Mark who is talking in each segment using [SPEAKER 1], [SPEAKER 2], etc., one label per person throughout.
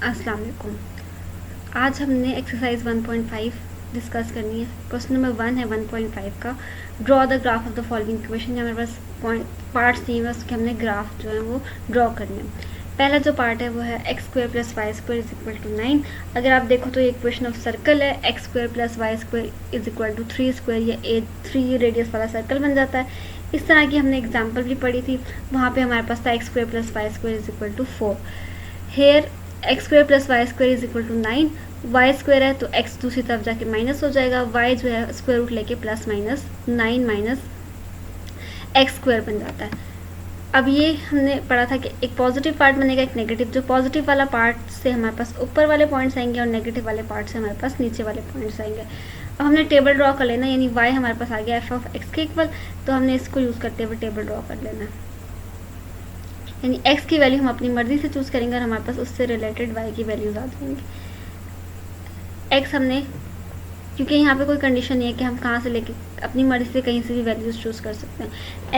[SPEAKER 1] अस्सलाम वालेकुम। आज हमने एक्सरसाइज 1.5 डिस्कस करनी है। क्वेश्चन नंबर 1 है 1.5 का, draw the graph of the following equation. हमारे पास पार्ट्स दिए हुए, उसके हमने ग्राफ जो है वो ड्रॉ करने हैं। पहला जो पार्ट है वो है x square plus y square is equal to 9। अगर आप देखो तो ये इक्वेशन ऑफ सर्कल है, x square plus y square is equal to 3 square, या 3 रेडियस वाला सर्कल बन जाता है। इस तरह की हमने एग्जाम्पल भी पढ़ी थी, वहाँ पे हमारे पास था x square plus y square is equal to 4। Here x square plus y square is equal to 9। Y square है तो एक्स दूसरी तरफ जाके माइनस हो जाएगा, वाई जो है स्क्वायर रूट लेके plus minus 9 minus x square बन जाता है। अब ये हमने पढ़ा था कि एक पॉजिटिव पार्ट बनेगा, एक नेगेटिव। जो पॉजिटिव वाला पार्ट से हमारे पास ऊपर वाले पॉइंट्स आएंगे और नेगेटिव वाले पार्ट से हमारे पास नीचे वाले पॉइंट्स आएंगे। अब हमने टेबल ड्रॉ कर लेना, यानी वाई हमारे पास आ गया एफ ऑफ एक्स के इक्वल, तो हमने इसको यूज़ करते हुए टेबल ड्रॉ कर लेना है। यानी x की वैल्यू हम अपनी मर्जी से चूज़ करेंगे और हमारे पास उससे रिलेटेड y की वैल्यूज आ जाएंगी। x हमने, क्योंकि यहाँ पे कोई कंडीशन नहीं है कि हम कहाँ से लेके अपनी मर्जी से कहीं से भी वैल्यूज चूज़ कर सकते हैं।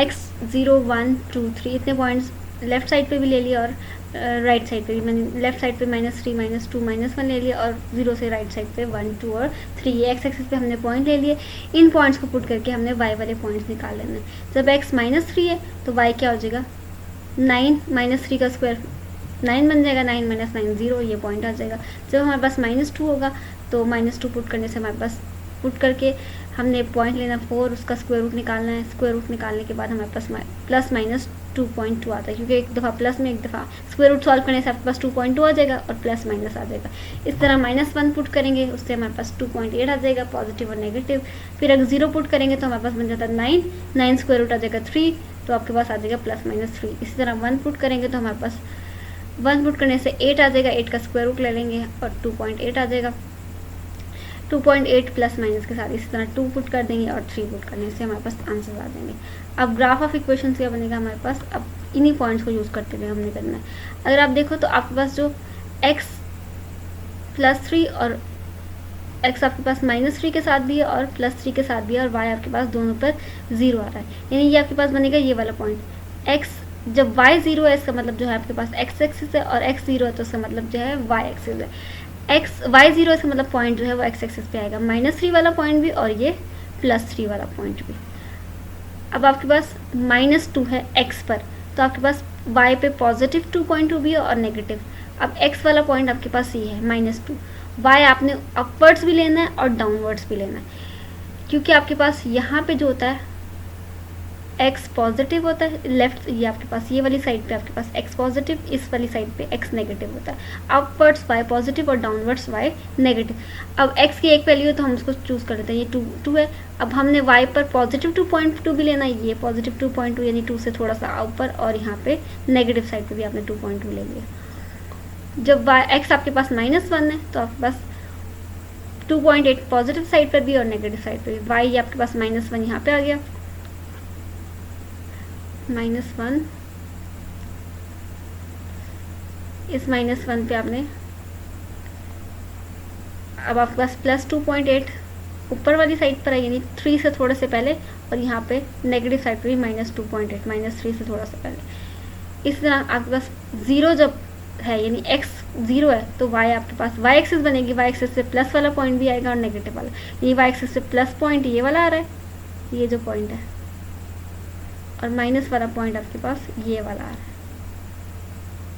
[SPEAKER 1] x 0 1 2 3 इतने पॉइंट्स लेफ्ट साइड पे भी ले लिए और राइट साइड पे भी। मैंने लेफ्ट साइड पे -3 -2 -1 ले लिया और 0 से राइट साइड पे 1 2 और 3, ये एक्स एक्सिस पे हमने पॉइंट ले लिए। इन पॉइंट्स को पुट करके हमने y वाले पॉइंट्स निकाल लेना है। जब x -3 है तो y क्या हो जाएगा, 9 -3 का स्क्वायर 9 बन जाएगा, 9 - 9 0, ये पॉइंट आ जाएगा। जब हमारे पास -2 होगा तो -2 पुट करने से हमारे पास पुट करके हमने पॉइंट लेना 4, उसका स्क्वायर रूट निकालना है। स्क्वायर रूट निकालने के बाद हमारे पास प्लस माइनस 2.2 आता है, क्योंकि एक दफ़ा प्लस में एक दफ़ा स्क्वायर रूट सॉल्व करने से आपके पास 2.2 आ जाएगा और प्लस माइनस आ जाएगा। इस तरह -1 पुट करेंगे, उससे हमारे पास 2.8 आ जाएगा, पॉजिटिव और नेगेटिव। फिर अगर 0 पुट करेंगे तो हमारे पास बन जाता है 9 स्क्वायर रूट आ जाएगा 3, तो आपके पास आ जाएगा +-3। इसी तरह 1 पुट करेंगे तो हमारे पास 1 पुट करने से 8 आ जाएगा, 8 का स्क्वायर रूट ले लेंगे और 2.8 आ जाएगा। 2.8 प्लस माइनस के साथ इसी तरह 2 पुट कर देंगे और 3 पुट करने से हमारे पास आंसर आ जाएंगे। अब ग्राफ ऑफ इक्वेशन क्या बनेगा हमारे पास, अब इन्हीं पॉइंट्स को यूज़ करते हुए हमने करना है। अगर आप देखो तो आपके पास जो x +3 और x आपके पास -3 के साथ भी है और +3 के साथ भी है, और y आपके पास दोनों पर 0 आ रहा है, यानी ये आपके पास बनेगा ये वाला पॉइंट। x जब y 0 है इसका मतलब जो है आपके पास x एक्सिस है, और x 0 है तो इसका मतलब जो है y एक्सिस है। y 0 इसका मतलब पॉइंट जो है वो x एक्सिस पे आएगा, -3 वाला पॉइंट भी और ये +3 वाला पॉइंट भी। अब आपके पास -2 है x पर, तो आपके पास y पे पॉजिटिव 2.2 भी है और नेगेटिव। अब x वाला पॉइंट आपके पास ये है -2, y आपने अपवर्ड्स भी लेना है और डाउनवर्ड्स भी लेना है, क्योंकि आपके पास यहाँ पे जो होता है x पॉजिटिव होता है, लेफ्ट ये आपके पास ये वाली साइड पे आपके पास x पॉजिटिव, इस वाली साइड पे x नेगेटिव होता है। अपवर्ड्स y पॉजिटिव और डाउनवर्ड्स y नेगेटिव। अब x की एक वैल्यू है तो हम उसको चूज़ कर लेते हैं, ये 2 है। अब हमने y पर पॉजिटिव 2.2 भी लेना है, ये पॉजिटिव 2.2 यानी 2 से थोड़ा सा ऊपर, और यहाँ पे नेगेटिव साइड पे भी आपने 2.2 ले लिया। जब x आपके पास -1 है तो आपके पास 2.8 पॉजिटिव साइड पर भी और नेगेटिव साइड पर भी। y आपके पास -1 यहाँ पे आ गया, -1, इस -1 पे आपने, अब आपके पास +2.8 ऊपर वाली साइड पर है, यानी 3 से थोड़े से पहले, और यहाँ पे नेगेटिव साइड पे भी -2.8 -3 से थोड़ा सा पहले। इस तरह आपके पास 0 जब है यानी x 0 है तो y आपके पास y एक्सिस बनेगी, y एक्सिस से प्लस वाला पॉइंट भी आएगा और नेगेटिव वाला। ये y एक्सिस से प्लस पॉइंट ये वाला आ रहा है, ये जो पॉइंट है, और माइनस वाला पॉइंट आपके पास ये वाला आ रहा है,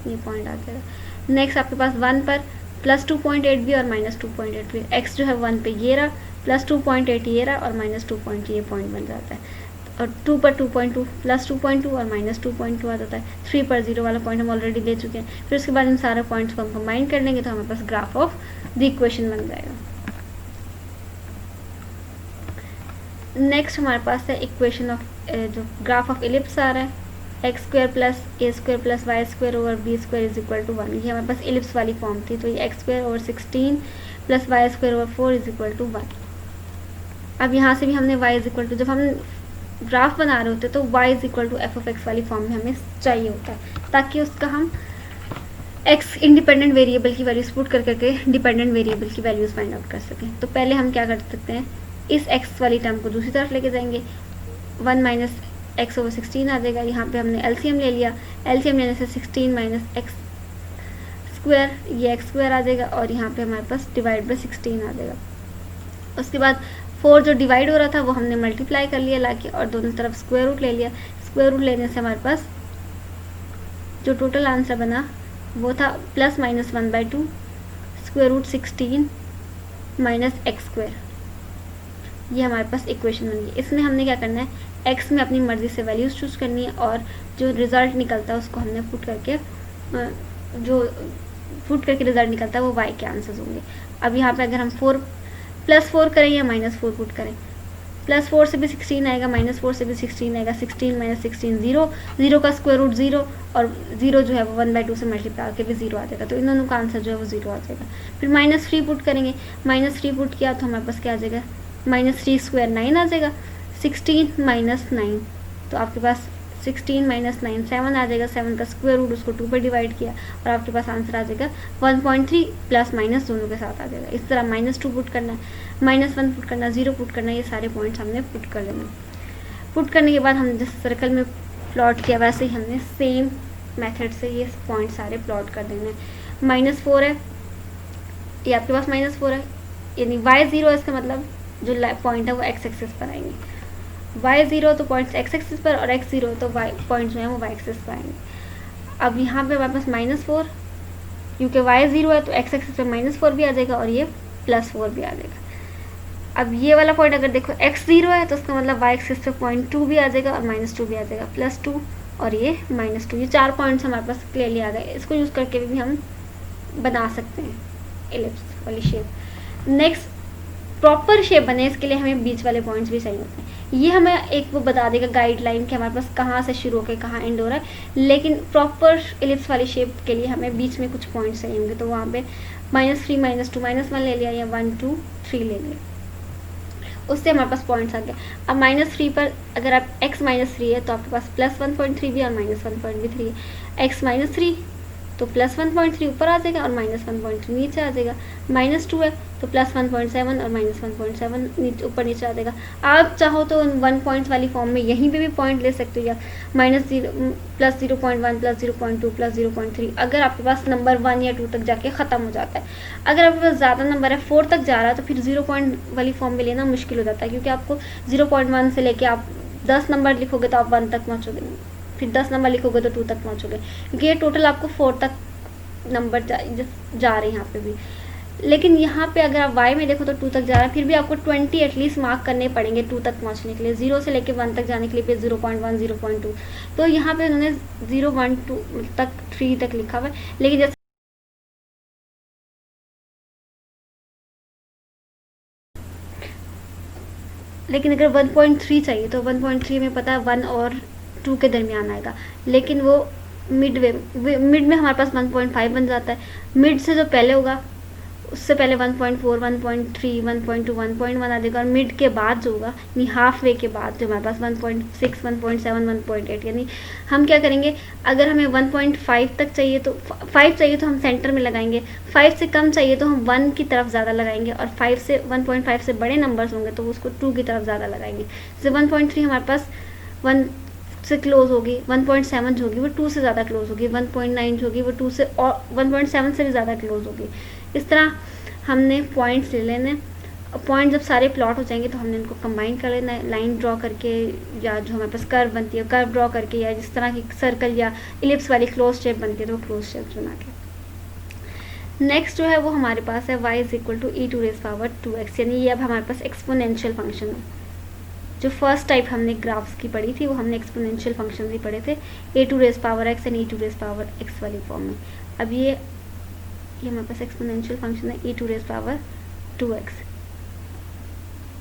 [SPEAKER 1] ये पॉइंट आ जाएगा। नेक्स्ट आपके पास 1 पर +2.8 भी और -2.8 भी। x जो है 1 पे ये रहा, +2.8 ये रहा और -2. ये पॉइंट बन जाता है। और 2 पर 2.2 +2.2 और -2.2 आ जाता है। 3 पर 0 वाला पॉइंट हम ऑलरेडी ले चुके हैं। फिर उसके बाद इन सारे पॉइंट्स को हम कंबाइन कर लेंगे तो हमारे पास ग्राफ ऑफ द इक्वेशन बन जाएगा। नेक्स्ट हमारे पास है इक्वेशन ऑफ जो ग्राफ ऑफ एलिप्स आ रहा है, x² plus a² plus y² over b² is equal to 1। ये हमारे पास एलिप्स वाली फॉर्म थी, तो ये x² over 16 plus y² over 4 is equal to 1। अब यहाँ से भी हमने y इज इक्वल टू, जब हम ग्राफ बना रहे होते तो y is equal to f of x वाली फॉर्म में हमें चाहिए होता है, ताकि उसका हम x इंडिपेंडेंट वेरिएबल की वैल्यूज पुट कर करके डिपेंडेंट वेरिएबल की वैल्यूज फाइंड आउट कर सकें। तो पहले हम क्या कर सकते हैं, इस x वाली टर्म को दूसरी तरफ लेके जाएंगे, 1 - x ओवर 16 आ जाएगा। यहाँ पे हमने एलसीएम ले लिया, एलसीएम लेने से 16 - x² स्क्वायर, ये एक्स स्क्वायर आ जाएगा और यहाँ पे हमारे पास डिवाइड बाई 16 आ जाएगा। उसके बाद 4 जो डिवाइड हो रहा था वो हमने मल्टीप्लाई कर लिया लाके और दोनों तरफ स्क्वायर रूट ले लिया। स्क्वायर रूट लेने से हमारे पास जो टोटल आंसर बना वो था plus minus 1/2 square root 16 minus x square. ये हमारे पास इक्वेशन बन गई। इसमें हमने क्या करना है, एक्स में अपनी मर्जी से वैल्यूज चूज करनी है और जो रिजल्ट निकलता है उसको हमने पुट करके रिजल्ट निकलता है वो वाई के आंसर्स होंगे। अब यहाँ पे अगर हम 4 + 4 करें या -4 पुट करें, +4 से भी 16 आएगा, -4 से भी 16 आएगा, 16 - 16 0, 0 का स्क्वायर रूट 0 और 0 जो है वो 1/2 से मल्टीप्लाई करके भी 0 आ जाएगा। तो इन दोनों का आंसर जो है वो 0 आ जाएगा। फिर -3 पुट करेंगे, -3 पुट किया तो हमारे पास क्या आ जाएगा, -3 स्क्वायर 9 आ जाएगा, 16 - 9 तो आपके पास 16 - 9 7 आ जाएगा। 7 का स्क्वायर रूट उसको 2 पर डिवाइड किया और आपके पास आंसर आ जाएगा 1.3 प्लस माइनस दोनों के साथ आ जाएगा। इस तरह -2 पुट करना है, -1 पुट करना, 0 पुट करना, ये सारे पॉइंट्स हमने पुट कर लेना। पुट करने के बाद हमने जिस सर्कल में प्लॉट किया वैसे ही हमने सेम मेथड से ये पॉइंट सारे प्लॉट कर देने। -4 है, ये आपके पास -4 है, यानी y0 है, इसका मतलब जो पॉइंट है वो x एक्सिस पर आएंगे। y0 तो पॉइंट्स x एक्सिस पर और x0 तो y पॉइंट्स जो है वो y एक्सिस पर आएंगे। अब यहाँ पे हमारे पास -4, क्योंकि y0 है तो x एक्सिस पे -4 भी आ जाएगा और ये +4 भी आ जाएगा। अब ये वाला पॉइंट अगर देखो x0 है तो उसका मतलब y एक्सिस पे 0.2 भी आ जाएगा और -2 भी आ जाएगा, +2 और ये -2। ये 4 पॉइंट्स हमारे पास क्लियरली आ गए। इसको यूज़ करके भी हम बना सकते हैं एलिप्स वाली शेप। नेक्स्ट प्रॉपर शेप बने इसके लिए हमें बीच वाले पॉइंट्स भी चाहिए होते हैं। ये हमें एक वो बता देगा गाइडलाइन कि हमारे पास कहाँ से शुरू होकर कहाँ एंड हो रहा है, लेकिन प्रॉपर एलिप्स वाली शेप के लिए हमें बीच में कुछ पॉइंट्स चाहिए होंगे। तो वहाँ पे -3 -2 -1 ले लिया या 1 2 3 ले लिया, उससे हमारे पास पॉइंट्स आ गए। अब -3 पर अगर आप x -3 है तो आपके पास +1.3 भी और -1.3 है। x -3 तो +1.3 ऊपर आ जाएगा और -1.3 नीचे आ जाएगा। -2 है तो +1.7 और -1.7 नीचे ऊपर नीचे आ जाएगा। आप चाहो तो 1 पॉइंट वाली फॉर्म में यहीं पे भी पॉइंट ले सकते हो, या -0 +0.1 +0.2 +0.3 अगर आपके पास नंबर 1 या 2 तक जाके ख़त्म हो जाता है। अगर आपके पास ज़्यादा नंबर है 4 तक जा रहा है तो फिर 0 पॉइंट वाली फॉर्म में लेना मुश्किल हो जाता है, क्योंकि आपको 0.1 से लेके आप 10 नंबर लिखोगे तो आप 1 तक पहुँचोगे, फिर 10 नंबर लिखोगे तो 2 तक पहुँचोगे, क्योंकि ये टोटल आपको 4 तक नंबर जा रहे हैं यहाँ पे भी। लेकिन यहाँ पे अगर आप y में देखो तो 2 तक जा रहा है, फिर भी आपको 20 एटलीस्ट मार्क करने पड़ेंगे 2 तक पहुँचने के लिए। 0 से लेके 1 तक जाने के लिए फिर 0.1 0.2, तो यहाँ पे उन्होंने 0 1 2 तक 3 तक लिखा हुआ है। लेकिन जैसे अगर 1.3 चाहिए तो 1.3 में पता है 1 और 2 के दरमियान आएगा, लेकिन वो मिड में हमारे पास 1.5 बन जाता है। मिड से जो पहले होगा उससे पहले 1.4 1.3 1.2 1.1 आ जाएगा, और मिड के बाद जो होगा यानी हाफ वे के बाद जो हमारे पास 1.6 1.7 1.8, यानी हम क्या करेंगे, अगर हमें 1.5 तक चाहिए तो 5 चाहिए तो हम सेंटर में लगाएंगे, 5 से कम चाहिए तो हम 1 की तरफ ज़्यादा लगाएंगे, और 1.5 से बड़े नंबर्स होंगे तो उसको 2 की तरफ ज़्यादा लगाएंगे। जैसे 1.3 हमारे पास 1 से क्लोज होगी, 1.7 जो होगी वो 2 से ज़्यादा क्लोज होगी, 1.9 जो होगी वो 2 से और 1.7 से भी ज़्यादा क्लोज होगी। इस तरह हमने पॉइंट्स ले लेने। पॉइंट जब सारे प्लॉट हो जाएंगे तो हमने इनको कंबाइन कर लेना है लाइन ड्रॉ करके, या जो हमारे पास कर्व बनती है कर्व ड्रॉ करके, या जिस तरह की सर्कल या इलिप्स वाली क्लोज शेप बनती है तो वो क्लोज शेप बना के। नेक्स्ट जो है वो हमारे पास है y = e⁻²x, यानी ये अब हमारे पास एक्सपोनेंशियल फंक्शन है। जो फर्स्ट टाइप हमने ग्राफ्स की पढ़ी थी वो हमने एक्सपोनेंशियल फंक्शन ही पढ़े थे, a⁻x एंड e⁻x वाली फॉर्म में। अब ये हमारे पास एक्सपोनेंशियल फंक्शन है e⁻²x।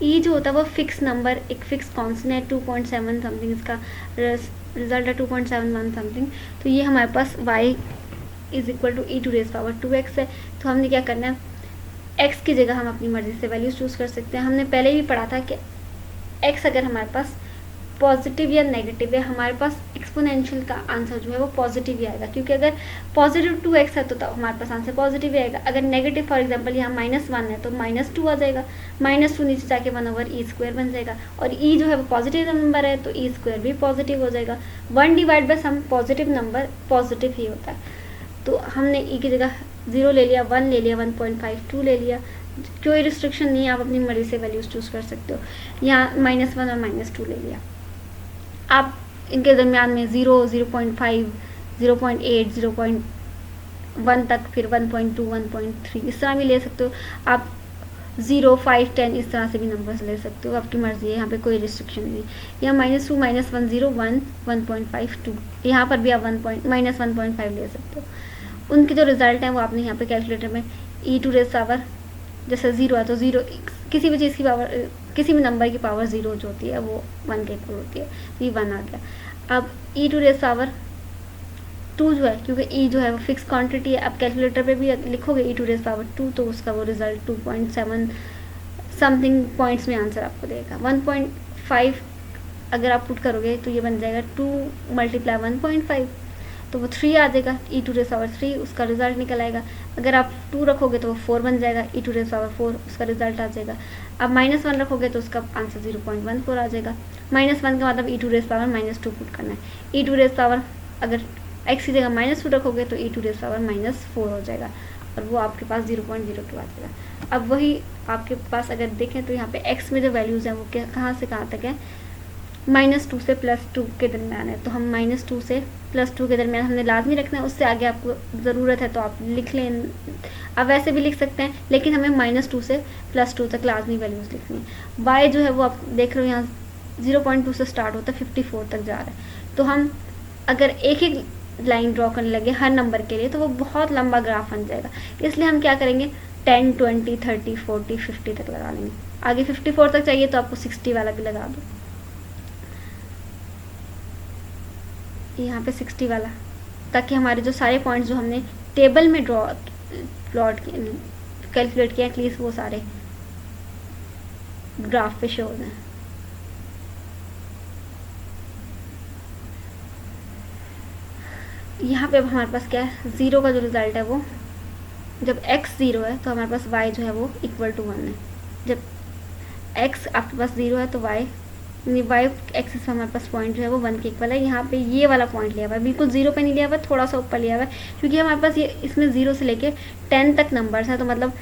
[SPEAKER 1] e जो होता है वो फिक्स नंबर, एक फिक्स कॉन्स्टेंट है 2.7 समथिंग, इसका रिजल्ट है 2.71 समथिंग। तो ये हमारे पास y = e⁻²x है। तो हमने क्या करना है, x की जगह हम अपनी मर्जी से वैल्यूज चूज़ कर सकते हैं। हमने पहले भी पढ़ा था कि x अगर हमारे पास पॉजिटिव या नेगेटिव है, हमारे पास एक्सपोनेंशियल का आंसर जो है वो पॉजिटिव ही आएगा, क्योंकि अगर पॉजिटिव 2x है तो हमारे पास आंसर पॉजिटिव ही आएगा। अगर नेगेटिव फॉर एग्जांपल यहाँ -1 है तो -2 आ जाएगा, -2 नीचे जाके 1/e² बन जाएगा, और e जो है वो पॉजिटिव नंबर है तो e² भी पॉजिटिव हो जाएगा। 1 divide by some positive number positive ही होता है, तो हमने e की जगह 0 ले लिया, 1 ले लिया, 1.5, 2 ले लिया, कोई रिस्ट्रिक्शन नहीं है, आप अपनी मर्जी से वैल्यूज़ चूज़ कर सकते हो। यहाँ -1 और -2 ले लिया। आप इनके दरमियान में 0, 0.5, 0.8, 0.1 तक, फिर 1.2, 1.3 इस तरह भी ले सकते हो आप। 0, 5, 10 इस तरह से भी नंबर्स ले सकते हो, आपकी मर्ज़ी है, यहाँ पे कोई रिस्ट्रिक्शन नहीं। यहाँ -2, -1, 0, 1, 1.5, 2, यहाँ पर भी आप -1.5 ले सकते हो। उनकी जो रिज़ल्ट है वो आपने यहाँ पे कैलकुलेटर में e⁻⁴ जैसे 0 है तो 0 किसी भी चीज़ की पावर, किसी भी नंबर की पावर 0 जो होती है वो 1 के इक्वल होती है, तो ये 1 आ गया। अब e⁻² 2 जो है, क्योंकि e जो है वो फिक्स क्वांटिटी है, आप कैलकुलेटर पे भी लिखोगे e⁻² तो उसका वो रिजल्ट 2.7 समथिंग पॉइंट्स में आंसर आपको देगा। 1.5 अगर आप पुट करोगे तो ये बन जाएगा 2 × 1.5 तो वो 3 आ जाएगा, e⁻³ उसका रिजल्ट निकल आएगा। अगर आप 2 रखोगे तो वो 4 बन जाएगा, e⁻⁴ उसका रिजल्ट आ जाएगा। अब -1 रखोगे तो उसका आंसर 0.14 आ जाएगा। -1 का मतलब e⁻⁻² पुट करना है। e⁻⁻ अगर x की जगह -2 रखोगे तो e⁻⁻⁴ हो जाएगा और वो आपके पास 0.02 आ जाएगा। अब वही आपके पास अगर देखें तो यहाँ पे x में जो वैल्यूज़ हैं वो कहाँ से कहाँ तक है, -2 से +2 के दरमियान है, तो हम -2 से +2 के दरमियान हमने लाजमी रखना है। उससे आगे आपको ज़रूरत है तो आप लिख लें, आप वैसे भी लिख सकते हैं, लेकिन हमें -2 से +2 तक लाजमी वैल्यूज़ लिखनी है। y जो है वो आप देख रहे हो यहाँ 0.2 से स्टार्ट होता है, 54 तक जा रहा है। तो हम अगर एक ही लाइन ड्रॉ करने लगे हर नंबर के लिए तो वो बहुत लंबा ग्राफ बन जाएगा, इसलिए हम क्या करेंगे 10, 20, 30, 40, 50 तक लगा लेंगे। आगे 54 तक चाहिए तो आपको 60 वाला भी लगा दो, यहाँ पे 60 वाला, ताकि हमारे जो सारे पॉइंट्स जो हमने टेबल में प्लॉट कैलकुलेट किया एटलीस्ट वो सारे ग्राफ पे शो हो जाए। यहाँ पे अब हमारे पास क्या है, 0 का जो रिज़ल्ट है वो जब x 0 है तो हमारे पास y जो है वो =1 है। जब x आपके पास 0 है तो y एक्सिस पे हमारे पास पॉइंट जो है वो 1 के इक्वल है। यहाँ पे ये वाला पॉइंट लिया हुआ है, बिल्कुल 0 पे नहीं लिया हुआ है, थोड़ा सा ऊपर लिया हुआ है, क्योंकि हमारे पास ये इसमें 0 से लेके 10 तक नंबर्स हैं, तो मतलब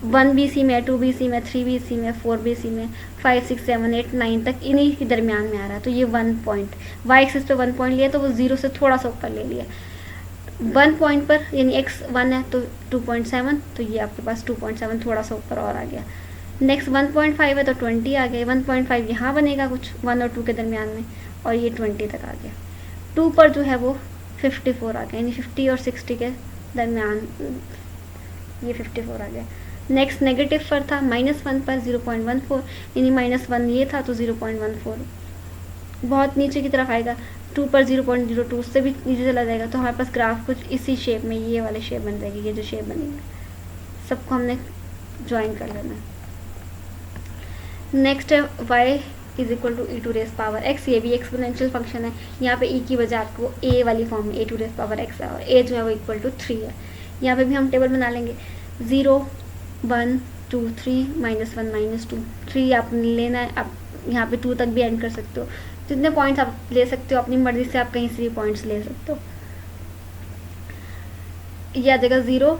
[SPEAKER 1] 1 BC में, 2 BC में, 3 BC में, 4 BC में, 5, 6, 7, 8, 9 तक इन्हीं के दरमियान में आ रहा है। तो ये 1 पॉइंट y एक्सिस पे 1 पॉइंट लिया तो वो 0 से थोड़ा सा ऊपर ले लिया। 1 पॉइंट पर यानी x 1 है तो 2.7, तो ये आपके पास 2.7 थोड़ा सा ऊपर और आ गया। नेक्स्ट 1.5 है तो 20 आ गया, 1.5 यहाँ बनेगा कुछ 1 और 2 के दरमियान में, और ये 20 तक आ गया। 2 पर जो है वो 54 आ गया, यानी 50 और 60 के दरमियान ये 54 आ गया। नेक्स्ट नेगेटिव पर था, -1 पर 0.14, यानी -1 ये था तो 0.14 बहुत नीचे की तरफ आएगा। 2 पर 0.02 उससे भी नीचे चला जाएगा, तो हमारे पास ग्राफ कुछ इसी शेप में, ये वाले शेप बन जाएगी, ये जो शेप बनेगी सबको हमने ज्वाइन कर लेना है। नेक्स्ट है y =e⁻x, ये भी एक्सपोनेंशियल फंक्शन है। यहाँ पे e की वजह आपको a वाली फॉर्म में a⁻x है, और a जो है वो =3 है। यहाँ पे भी हम टेबल बना लेंगे, 0, 1, 2, 3, -1, -2, 3 आपने लेना है। आप यहाँ पे 2 तक भी एंड कर सकते हो, जितने पॉइंट्स आप ले सकते हो अपनी मर्जी से, आप कहीं से भी पॉइंट्स ले सकते हो। यह आ जाएगा 0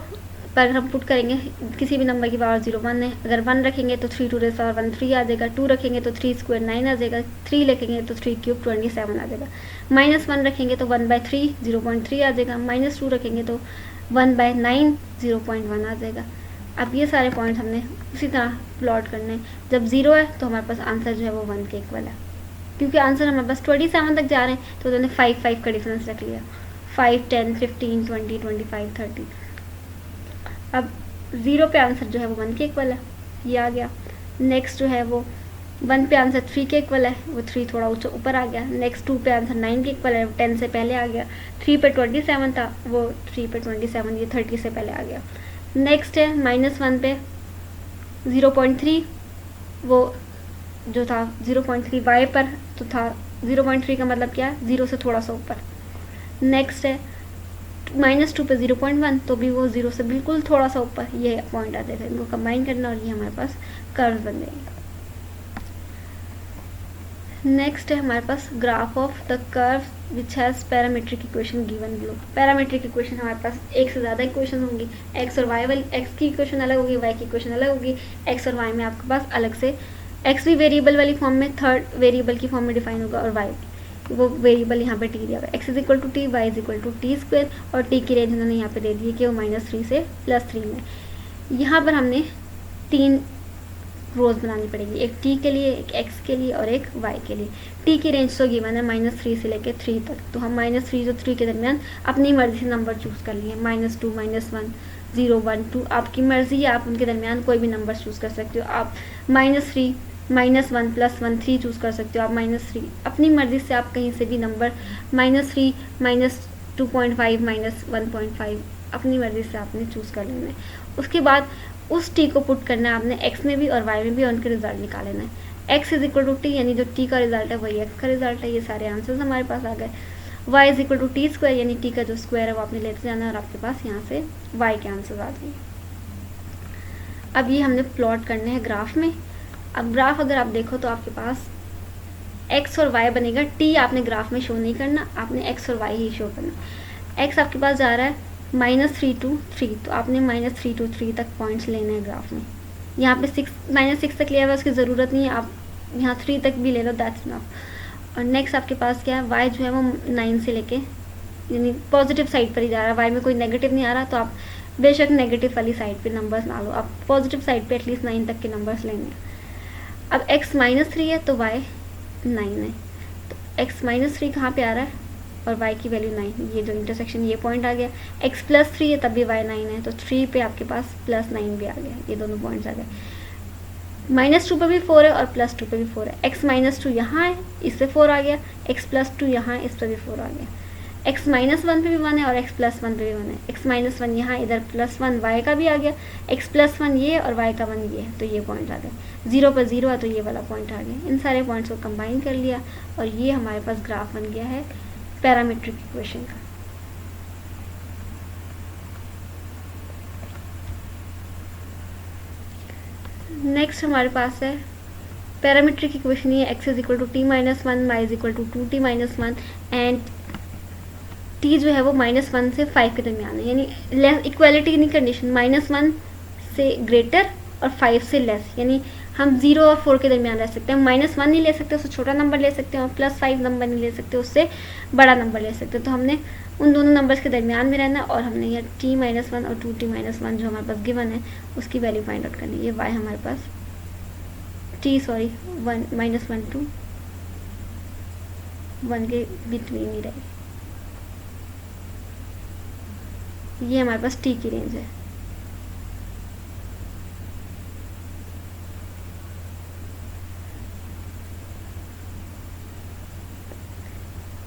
[SPEAKER 1] पर हम पुट करेंगे किसी भी नंबर की पावर 0 1 है, अगर 1 रखेंगे तो 3 3 आ जाएगा, 2 रखेंगे तो 3² 9 आ जाएगा, 3 रखेंगे तो 3³ 27 आ जाएगा, -1 रखेंगे तो 1/3 0.3 आ जाएगा, -2 रखेंगे तो 1/9 0.1 आ जाएगा। अब ये सारे पॉइंट्स हमने उसी तरह प्लॉट करने हैं। जब 0 है तो हमारे पास आंसर जो है वो 1 के इक्वल है, क्योंकि आंसर हमारे पास 27 तक जा रहे हैं तो उन्होंने 5 का डिफरेंस रख लिया, 5, 10, 15, 20, 25, 30। अब 0 पे आंसर जो है वो 1 के इक्वल है, ये आ गया। नेक्स्ट जो है वो 1 पे आंसर 3 के इक्वल है, वो 3 थोड़ा ऊपर आ गया। नेक्स्ट 2 पे आंसर 9 के इक्वल है, 10 से पहले आ गया। 3 पे 27 था, वो 3 पे 27 ये 30 से पहले आ गया। नेक्स्ट है -1 पे 0.3, वो जो था 0.3 y पर तो था 0.3 का मतलब क्या है, 0 से थोड़ा सा ऊपर। नेक्स्ट है -2 पे 0.1, तो भी वो 0 से बिल्कुल थोड़ा सा ऊपर, ये पॉइंट आ जाएगा। इनको कंबाइन करना और ये हमारे पास कर्व बन जाएंगे। नेक्स्ट है हमारे पास graph of the curve which has parametric equation given below. Parametric equation हमारे पास एक से ज़्यादा इक्वेशन होंगी, एक्स और वाई वाली, एक्स की इक्वेशन अलग होगी, वाई की इक्वेशन अलग होगी, एक्स और वाई में आपके पास अलग से एक्स भी वेरिएबल वाली फॉर्म में थर्ड वेरिएबल की फॉर्म में डिफाइन होगा और वाई वो वेरिएबल यहाँ पे टी दिया हुआ है, x is equal to t, y is equal to t square, और टी की रेंज उन्होंने यहाँ पे दे दी है कि वो -3 से +3 में। यहाँ पर हमने 3 रोज बनानी पड़ेगी, एक टी के लिए, एक एक्स के लिए और एक वाई के लिए। टी की रेंज तो गिवन है -3 से लेकर 3 तक, तो हम -3 से 3 के दरमियान अपनी मर्जी से नंबर चूज़ कर लिए, -2, -1, 0, 1, 2 आपकी मर्जी है, आप उनके दरमियान कोई भी नंबर चूज़ कर सकते हो। आप -3, -1, +1, 3 चूज़ कर सकते हो, आप -3 अपनी मर्जी से आप कहीं से भी नंबर -3, -2.5, -1.5 अपनी मर्जी से आपने चूज़ कर लेना है। उसके बाद उस टी को पुट करना है आपने एक्स में भी और वाई में भी, और उनके रिजल्ट निकाल लेना है। X is equal to t यानी जो टी का रिजल्ट है वही एक्स का रिजल्ट है। ये सारे आंसर्स हमारे पास आ गए। Y is equal to t square यानी टी का जो स्क्वायर है वो आपने लेते जाना है और आपके पास यहाँ से वाई के आंसर्स आ जाएंगे। अब ये हमने प्लॉट करने हैं ग्राफ में। अब ग्राफ अगर आप देखो तो आपके पास एक्स और वाई बनेगा, टी आपने ग्राफ में शो नहीं करना, आपने एक्स और वाई ही शो करना। एक्स आपके पास जा रहा है -3 to 3, तो आपने -3 to 3 तक पॉइंट्स लेने हैं ग्राफ में। यहाँ पे -6 तक लिया हुआ है, उसकी ज़रूरत नहीं है, आप यहाँ 3 तक भी ले लो, दैट्स इनफ। और नेक्स्ट आपके पास क्या है, वाई जो है वो 9 से लेके यानी पॉजिटिव साइड पर ही जा रहा है, वाई में कोई नेगेटिव नहीं आ रहा, तो आप बेशक नेगेटिव वाली साइड पे नंबर्स ना लो, आप पॉजिटिव साइड पे एटलीस्ट 9 तक के नंबर्स लेंगे। अब x -3 है तो y 9 है, तो x -3 कहाँ पे आ रहा है और y की वैल्यू 9, ये जो इंटरसेक्शन ये पॉइंट आ गया। x +3 है तब भी y 9 है, तो 3 पे आपके पास +9 भी आ गया, ये दोनों पॉइंट्स आ गए। -2 पे भी 4 है और +2 पे भी 4 है, x -2 यहाँ है, इस पे 4 आ गया, x +2 यहाँ है, इस पे भी 4 आ गया। x -1 पे भी 1 है और x +1 पे भी 1 है, x -1 यहाँ इधर +1 y का भी आ गया, x +1 ये और y का 1 ये है, तो ये पॉइंट आ गए। 0 पर 0 है तो ये वाला पॉइंट आ गया। इन सारे पॉइंट्स को कंबाइन कर लिया और ये हमारे पास ग्राफ बन गया है पैरामीट्रिक इक्वेशन का। नेक्स्ट हमारे पास है पैरामीट्रिक इक्वेशन, ये x is equal to t -1, y is equal to 2t -1 and t जो है वो -1 से 5 के दरमियान है, यानी इक्वालिटी की कंडीशन -1 से ग्रेटर और 5 से लेस, यानी हम 0 और 4 के दरमियान रह सकते हैं। -1 नहीं ले सकते, उससे छोटा नंबर ले सकते हैं, और +5 नंबर नहीं ले सकते, उससे बड़ा नंबर ले सकते हैं। तो हमने उन दोनों नंबर्स के दरमियान में रहना और हमने ये t -1 और 2t -1 जो हमारे पास गिवन है उसकी वैल्यू फाइंड आउट करनी है। ये y हमारे पास -1 to 1 के बिटवीन ही रहेगी, ये हमारे पास t की रेंज है।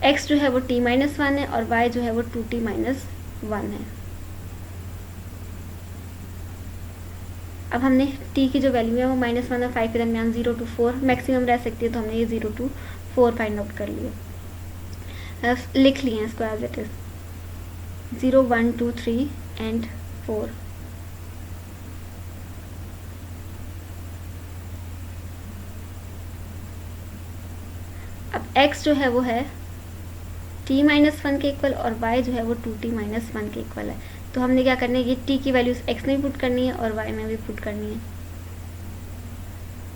[SPEAKER 1] x जो है वो t -1 है और y जो है वो 2t -1 है। अब हमने t की जो वैल्यू है वो -1 और 5 के दरमियान 0 to 4 मैक्सिमम रह सकती है, तो हमने ये 0 to 4 फाइंड आउट कर लिया, लिख लिए हैं इसको एज इट इज 0, 1, 2, 3 एंड 4। अब x जो है वो है t -1 के इक्वल और y जो है वो 2t -1 के इक्वल है, तो हमने क्या करना है, ये t की वैल्यूज x में भी पुट करनी है और y में भी पुट करनी है।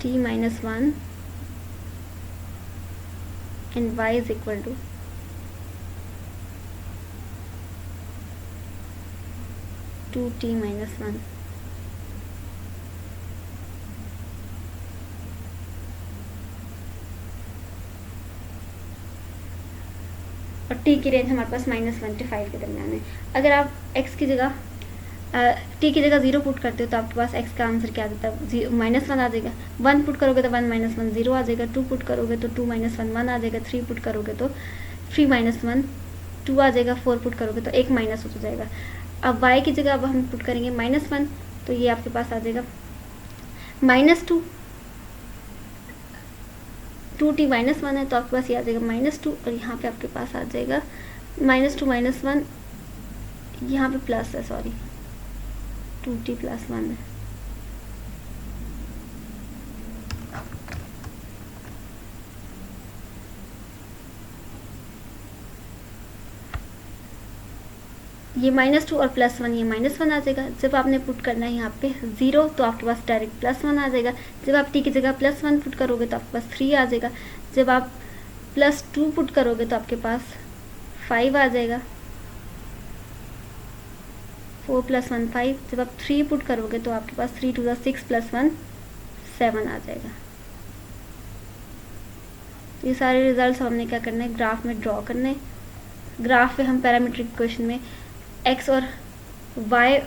[SPEAKER 1] t -1 and y is equal to 2t -1। और t की रेंज हमारे पास -1 से 5 के दरमियान है। अगर आप x की जगह t की जगह 0 पुट करते हो तो आपके पास x का आंसर क्या आता है, -1 आ जाएगा। 1 पुट करोगे तो 1 -1 0 आ जाएगा, 2 पुट करोगे तो 2 -1 1 आ जाएगा, 3 पुट करोगे तो 3 -1 2 आ जाएगा, 4 पुट करोगे तो 1 माइनस हो जाएगा। अब y की जगह अब हम पुट करेंगे -1, तो ये आपके पास आ जाएगा -2, 2t -1 है तो आपके पास ये आ जाएगा -2 और यहाँ पे आपके पास आ जाएगा -2 -1, यहाँ पे प्लस है, सॉरी 2t +1 है। ये -2 और +1 ये -1 आ जाएगा। जब आपने पुट करना है यहाँ पे 0 तो आपके पास डायरेक्ट +1 आ जाएगा। जब आप t की जगह +1 पुट करोगे तो आपके पास 3 आ जाएगा। जब आप +2 पुट करोगे तो आपके पास 5 आ जाएगा। 4 + 1 5। जब आप 3 पुट करोगे तो आपके पास 3 2 6 + 1 7 आ जाएगा। ये सारे रिजल्ट्स हमने क्या करना है, ग्राफ में ड्रॉ करने हैं। ग्राफ पे हम पैरामीट्रिक इक्वेशन में x और y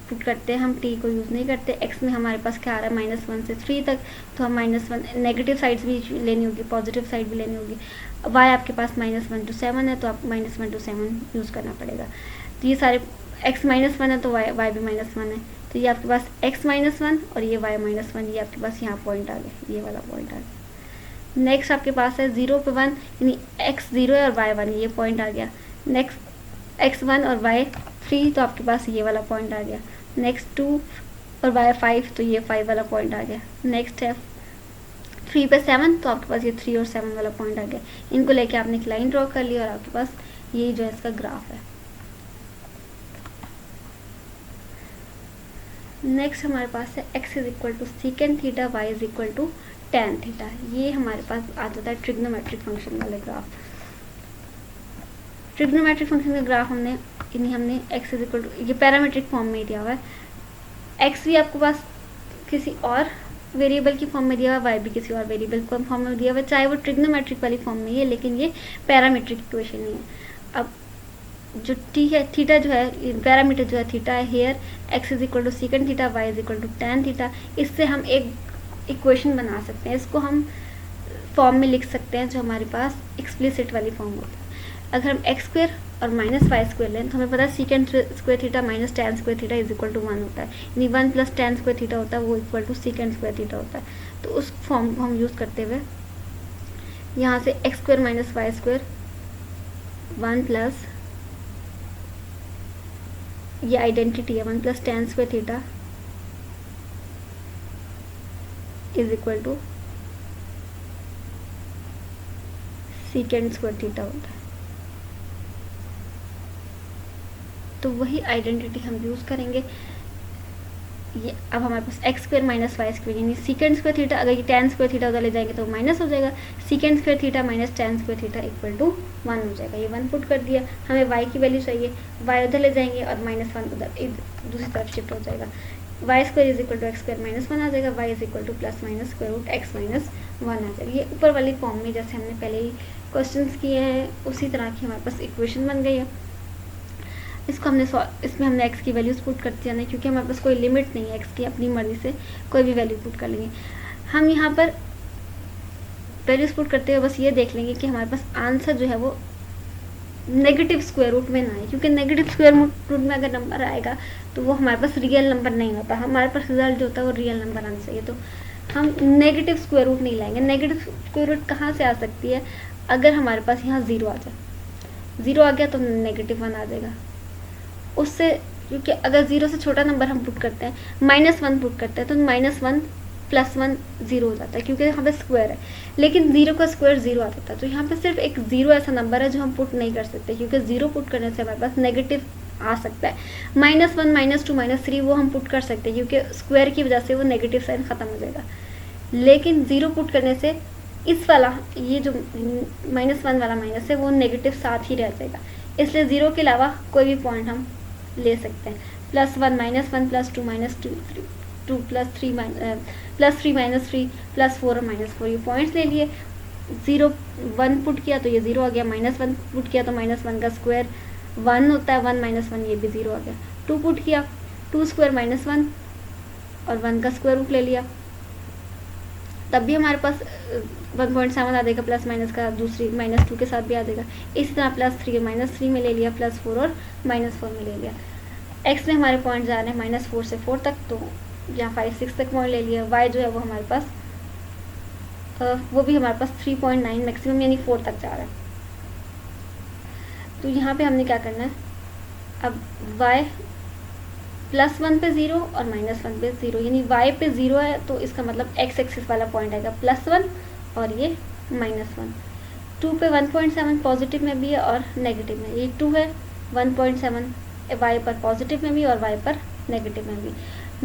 [SPEAKER 1] पुट करते हैं, हम t को यूज़ नहीं करते। x में हमारे पास क्या आ रहा है -1 से 3 तक, तो हम -1 नेगेटिव साइड्स भी लेनी होगी, पॉजिटिव साइड भी लेनी होगी। y आपके पास -1 to 7 है तो आप -1 to 7 यूज़ करना पड़ेगा। तो ये सारे x -1 है तो y भी -1 है, तो ये आपके पास x -1 और ये y -1, ये आपके पास यहाँ पॉइंट आ गया, ये वाला पॉइंट आ गया। नेक्स्ट आपके पास है 0 पे 1, यानी x 0 है और y 1, ये पॉइंट आ गया। नेक्स्ट x 1 और y 3 तो आपके पास ये वाला पॉइंट आ गया। नेक्स्ट 2 और y 5 तो ये 5 वाला पॉइंट आ गया। नेक्स्ट है 3 पे 7 तो आपके पास ये 3 और 7 वाला पॉइंट आ गया। इनको लेके आपने एक लाइन ड्रॉ कर ली और आपके पास ये जो है इसका ग्राफ है। नेक्स्ट हमारे पास है x = secant theta, y = tan theta. ये हमारे पास आ जाता है ट्रिग्नोमेट्रिक फंक्शन वाले ग्राफ। ट्रिग्नोमेट्रिक फंक्शन का ग्राफ हमने x ये पैरामीट्रिक फॉर्म में दिया हुआ है। x भी आपके पास किसी और वेरिएबल की फॉर्म में दिया हुआ है, y भी किसी और वेरिएबल की फॉर्म में दिया हुआ है, चाहे वो ट्रिग्नोमेट्रिक वाली फॉर्म में ही है, लेकिन ये पैरामीट्रिक इक्वेशन ही है। अब जो t है, थीटा जो है, पैरामीटर जो है थीटा है, here x = secant theta, y = tan theta. इससे हम एक इक्वेशन बना सकते हैं, इसको हम फॉर्म में लिख सकते हैं जो हमारे पास एक्सप्लिसिट वाली फॉर्म होती है। अगर हम x² और -y² लें तो हमें पता है secant² थीटा -tan² थीटा = 1 होता है, यानी 1 + tan² थीटा होता है, वो = secant² थीटा होता है। तो उस फॉर्म को हम यूज़ करते हुए यहाँ से x² -y² 1 प्लस ये आइडेंटिटी है 1 + tan² थीटा = secant² थीटा होता है। तो वही आइडेंटिटी हम यूज़ करेंगे। ये अब हमारे पास x² -y² यानी secant² थीटा, अगर ये tan² थीटा उधर ले जाएंगे तो माइनस हो जाएगा। secant² थीटा -tan² थीटा = 1 हो जाएगा। ये 1 पुट कर दिया। हमें y की वैल्यू चाहिए, y उधर ले जाएंगे और -1 उधर दूसरी तरफ शिफ्ट हो जाएगा। y² = x² -1 आ जाएगा, y = ±√x - 1 आ जाएगा। ये ऊपर वाली फॉर्म में जैसे हमने पहले ही क्वेश्चंस किए हैं उसी तरह की हमारे पास इक्वेशन बन गई है। इसको इसमें हमने x की वैल्यूज़ पुट करते जाना है, क्योंकि हमारे पास कोई लिमिट नहीं है x की, अपनी मर्ज़ी से कोई भी वैल्यू पुट कर लेंगे। हम यहाँ पर वैल्यूज़ पुट करते हुए बस ये देख लेंगे कि हमारे पास आंसर जो है वो नेगेटिव स्क्वायर रूट में ना है, क्योंकि नेगेटिव स्क्वायर रूट में अगर नंबर आएगा तो वो हमारे पास रियल नंबर नहीं होता। हमारे पास रिजल्ट जो होता है वो रियल नंबर आना चाहिए, तो हम नेगेटिव स्क्वायर रूट नहीं लाएंगे। नेगेटिव स्क्वायर रूट कहाँ से आ सकती है, अगर हमारे पास यहाँ 0 आ जाए। 0 आ गया तो -1 आ जाएगा उससे, क्योंकि अगर 0 से छोटा नंबर हम पुट करते हैं, -1 पुट करते हैं, तो -1 + 1 0 हो जाता है, क्योंकि यहाँ पे स्क्वायर है। लेकिन 0 का स्क्वायर 0 आ जाता है, तो यहाँ पे सिर्फ एक 0 ऐसा नंबर है जो हम पुट नहीं कर सकते, क्योंकि 0 पुट करने से हमारे पास नेगेटिव आ सकता है। -1 -2 -3 वो हम पुट कर सकते हैं, क्योंकि स्क्वायर की वजह से वो नेगेटिव साइन ख़त्म हो जाएगा। लेकिन 0 पुट करने से इस वाला, ये जो -1 वाला माइनस है वो नेगेटिव साथ ही रह जाएगा, इसलिए 0 के अलावा कोई भी पॉइंट हम ले सकते हैं। +1 -1 +2 -2 2 +3 -3 +4 -4 ये पॉइंट्स ले लिए। 0 1 पुट किया तो ये 0 आ गया, -1 पुट किया तो -1 का स्क्वायर 1 होता है, 1 - 1 ये भी 0 आ गया। 2 पुट किया, 2² -1 और 1 का स्क्वायर रूट ले लिया, तब भी हमारे पास 1.7 आ जाएगा, प्लस माइनस का दूसरी -2 के साथ भी आ जाएगा। इसी तरह +3 -3 में ले लिया, +4 और -4 में ले लिया। x में हमारे पॉइंट जा रहे हैं -4 से 4 तक, तो यहाँ 5 6 तक पॉइंट ले लिया। y जो है वो हमारे पास वो भी हमारे पास 3.9 मैक्सिमम यानी 4 तक जा रहा है। तो यहाँ पे हमने क्या करना है, अब y +1 पे 0 और -1 पे 0, यानी y पे 0 है तो इसका मतलब x एक्सिस वाला पॉइंट आएगा +1 और ये -1। 2 पे 1.7 पॉजिटिव में भी है और नेगेटिव में, ये 2 है, 1.7 y पर पॉजिटिव में भी और y पर नेगेटिव में भी।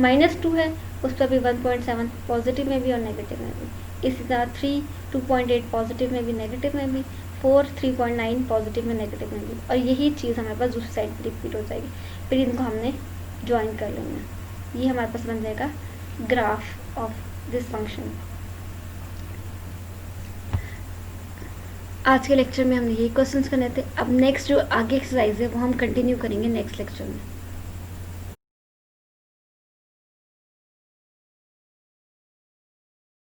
[SPEAKER 1] -2 है, उस पर भी 1.7 पॉजिटिव में भी और नेगेटिव में भी। इसी तरह 3 2.8 पॉजिटिव में भी नेगेटिव में भी, 4 3.9 पॉजिटिव में नेगेटिव में भी, और यही चीज़ हमारे पास दूसरी साइड पर रिपीट हो जाएगी। फिर इनको हमने ज्वाइन कर लेना। ये हमारे पास बन जाएगा ग्राफ ऑफ दिस फंक्शन। आज के लेक्चर में हमने यही क्वेश्चंस करने थे। अब नेक्स्ट जो आगे एक्सरसाइज है वो हम कंटिन्यू करेंगे नेक्स्ट लेक्चर में।